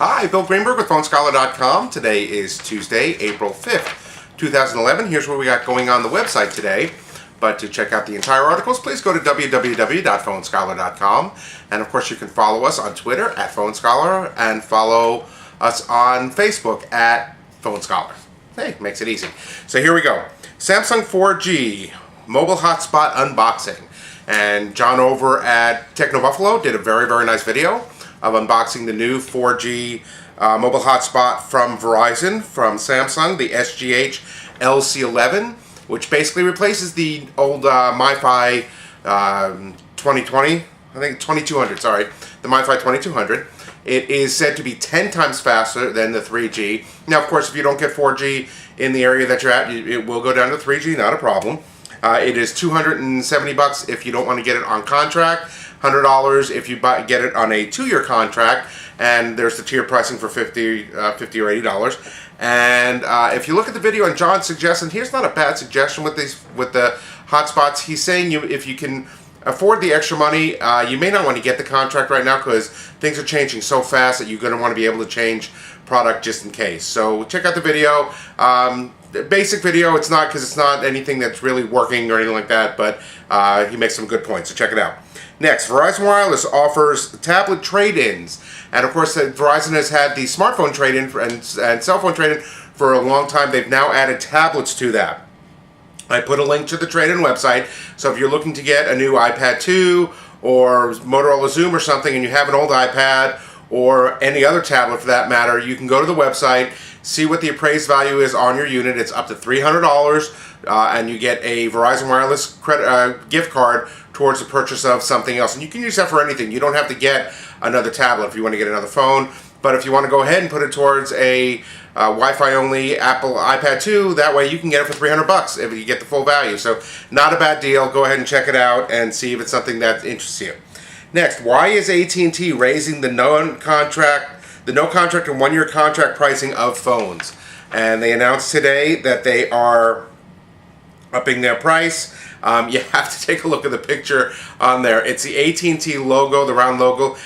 Hi, Bill Greenberg with PhoneScholar.com. Today is Tuesday, April 5th, 2011. Here's what we got going on the website today. But to check out the entire articles, please go to www.PhoneScholar.com. And of course, you can follow us on Twitter at PhoneScholar and follow us on Facebook at PhoneScholar. Hey, makes it easy. So here we go. Samsung 4G mobile hotspot unboxing. And John over at Techno Buffalo did a very, very nice video of unboxing the new 4G mobile hotspot from Verizon, from Samsung, the SGH LC11, which basically replaces the old MiFi 2020, I think 2200, sorry, the MiFi 2200. It is said to be 10 times faster than the 3G. Now, of course, if you don't get 4G in the area that you're at, it will go down to 3G, not a problem. It is $270 if you don't want to get it on contract, $100 if you get it on a 2-year contract, and there's the tier pricing for $50 or $80. And if you look at the video, and John's suggesting, here's not a bad suggestion with the hotspots. He's saying if you can afford the extra money, you may not want to get the contract right now because things are changing so fast that you're going to want to be able to change product just in case. So check out the video. The basic video, it's not, because it's not anything that's really working or anything like that, but he makes some good points, so check it out. Next, Verizon Wireless offers tablet trade-ins. And of course, Verizon has had the smartphone trade-in and cell phone trade-in for a long time. They've now added tablets to that. I put a link to the trade-in website, so if you're looking to get a new iPad 2 or Motorola Zoom or something and you have an old iPad or any other tablet for that matter, you can go to the website, see what the appraised value is on your unit. It's up to $300, and you get a Verizon Wireless credit, gift card towards the purchase of something else. And you can use that for anything. You don't have to get another tablet if you want to get another phone. But if you want to go ahead and put it towards a Wi-Fi only Apple iPad 2, that way you can get it for $300 if you get the full value. So not a bad deal. Go ahead and check it out and see if it's something that interests you. Next, why is AT&T raising the no contract and 1-year contract pricing of phones? And they announced today that they are upping their price. You have to take a look at the picture on there. It's the AT&T logo, the round logo,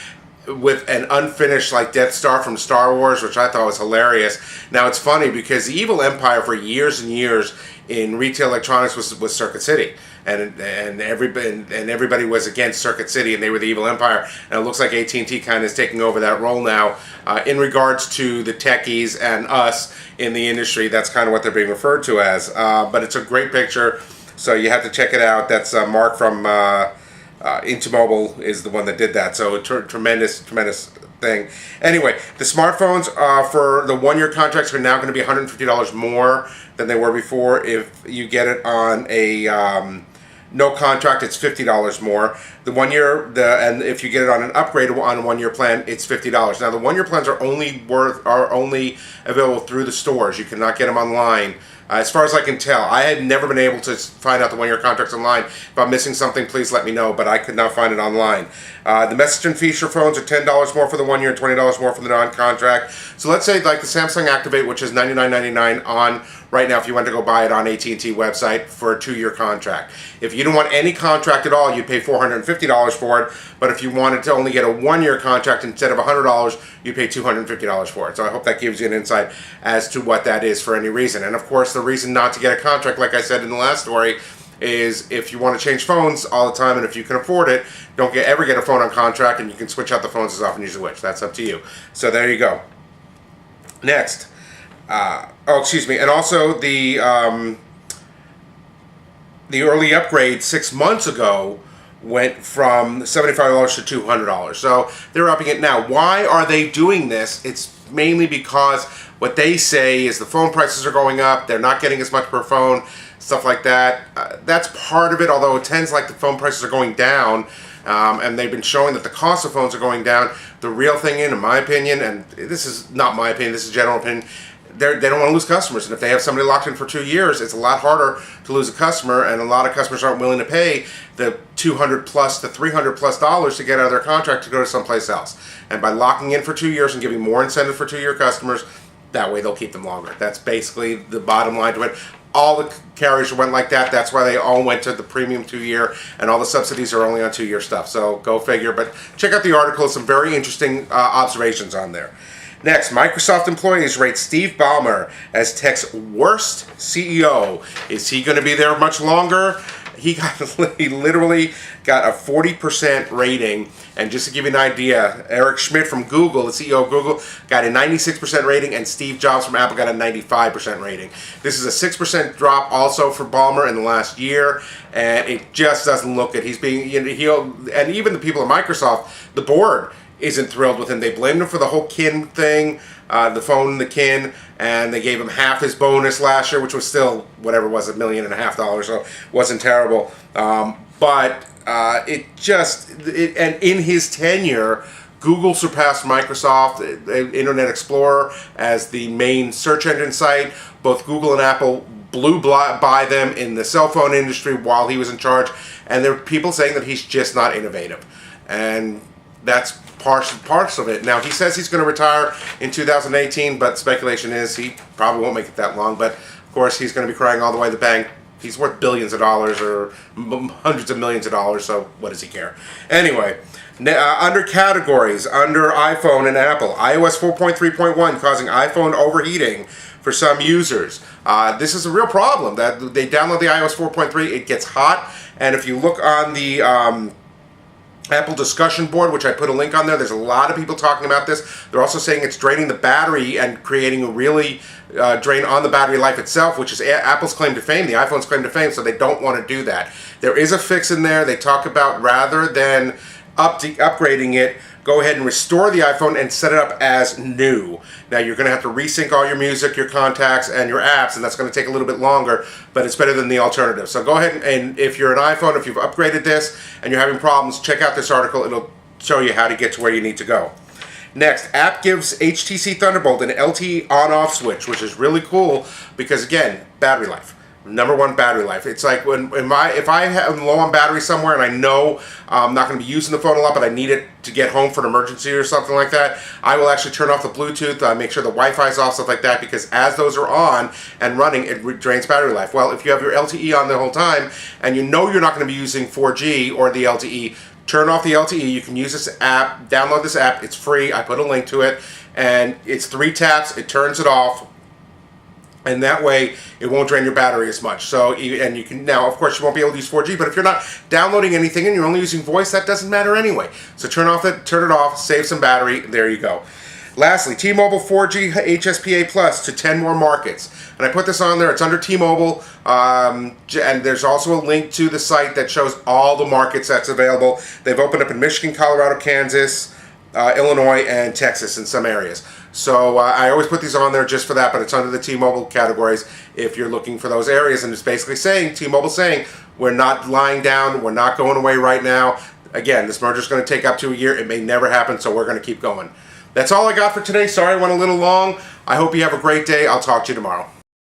with an unfinished like Death Star from Star Wars, which I thought was hilarious. Now it's funny because the evil empire for years and years in retail electronics was Circuit City, and everybody was against Circuit City, and they were the evil empire. And it looks like AT&T kind of is taking over that role now in regards to the techies and us in the industry. That's kind of what they're being referred to as. But it's a great picture, so you have to check it out. That's Mark from Into Mobile is the one that did that. So tremendous thing. Anyway, the smartphones for the 1-year contracts are now going to be $150 more than they were before. If you get it on a no contract, it's $50 more. The 1 year, and if you get it on an upgrade on a 1-year plan, it's $50. Now the 1-year plans are only available through the stores. You cannot get them online. As far as I can tell, I had never been able to find out the 1-year contracts online. If I'm missing something, please let me know, but I could not find it online. The message and feature phones are $10 more for the 1 year and $20 more for the non-contract. So let's say like the Samsung Activate, which is $99.99 on right now if you want to go buy it on AT&T website for a 2-year contract. If you don't want any contract at all, you'd pay $450 for it, but if you wanted to only get a 1-year contract instead of $100, you pay $250 for it. So I hope that gives you an insight as to what that is for any reason. And of course, the reason not to get a contract, like I said in the last story, is if you want to change phones all the time, and if you can afford it, don't ever get a phone on contract, and you can switch out the phones as often as you wish. That's up to you. So there you go. Next. And also the early upgrade 6 months ago went from $75 to $200. So they're upping it now. Why are they doing this? It's mainly because what they say is the phone prices are going up. They're not getting as much per phone, stuff like that. That's part of it, although it tends like the phone prices are going down. And they've been showing that the cost of phones are going down. The real thing, in my opinion, and this is not my opinion, this is general opinion, they don't want to lose customers. And if they have somebody locked in for 2 years, it's a lot harder to lose a customer, and a lot of customers aren't willing to pay the $200 plus to $300 plus to get out of their contract to go to someplace else. And by locking in for 2 years and giving more incentive for 2-year customers, that way they'll keep them longer. That's basically the bottom line to it. All the carriers went like that. That's why they all went to the premium 2-year, and all the subsidies are only on 2-year stuff. So go figure. But check out the article. Some very interesting observations on there. Next, Microsoft employees rate Steve Ballmer as tech's worst CEO. Is he going to be there much longer? He literally got a 40% rating. And just to give you an idea, Eric Schmidt from Google, the CEO of Google, got a 96% rating, and Steve Jobs from Apple got a 95% rating. This is a 6% drop also for Ballmer in the last year, and it just doesn't look good. He's being, and even the people at Microsoft, the board isn't thrilled with him. They blamed him for the whole kin thing, the phone and the kin, and they gave him half his bonus last year, which was still, whatever it was, $1.5 million, so it wasn't terrible. But and in his tenure, Google surpassed Microsoft, Internet Explorer, as the main search engine site. Both Google and Apple blew by them in the cell phone industry while he was in charge, and there are people saying that he's just not innovative. And that's parts of it. Now, he says he's going to retire in 2018, but speculation is he probably won't make it that long. But, of course, he's going to be crying all the way to the bank. He's worth billions of dollars or hundreds of millions of dollars, so what does he care? Anyway, under categories, under iPhone and Apple, iOS 4.3.1 causing iPhone overheating for some users. This is a real problem. That they download the iOS 4.3, it gets hot, and if you look on the Apple discussion board, which I put a link on there, there's a lot of people talking about this. They're also saying it's draining the battery and creating a really drain on the battery life itself, which is Apple's claim to fame, the iPhone's claim to fame, so they don't want to do that. There is a fix in there. They talk about, rather than upgrading it, go ahead and restore the iPhone and set it up as new. Now, you're going to have to resync all your music, your contacts, and your apps, and that's going to take a little bit longer, but it's better than the alternative. So go ahead and if you're an iPhone, if you've upgraded this and you're having problems, check out this article. It'll show you how to get to where you need to go. Next, app gives HTC Thunderbolt an LTE on-off switch, which is really cool because, again, battery life. Number one, battery life. It's like if I am low on battery somewhere and I know I'm not going to be using the phone a lot, but I need it to get home for an emergency or something like that, I will actually turn off the Bluetooth, make sure the Wi-Fi is off, stuff like that, because as those are on and running, it drains battery life. Well, if you have your LTE on the whole time and you know you're not going to be using 4G or the LTE, turn off the LTE. You can use this app, download this app. It's free. I put a link to it, and it's 3 taps. It turns it off. And that way, it won't drain your battery as much. So, and you can, now, of course, you won't be able to use 4G, but if you're not downloading anything and you're only using voice, that doesn't matter anyway. So turn it off, save some battery, there you go. Lastly, T-Mobile 4G HSPA Plus to 10 more markets. And I put this on there, it's under T-Mobile, and there's also a link to the site that shows all the markets that's available. They've opened up in Michigan, Colorado, Kansas, Illinois, and Texas in some areas. So I always put these on there just for that, but it's under the T-Mobile categories if you're looking for those areas. And it's basically saying, T-Mobile saying, we're not lying down, we're not going away right now. Again, this merger is going to take up to a year. It may never happen, so we're going to keep going. That's all I got for today. Sorry I went a little long. I hope you have a great day. I'll talk to you tomorrow.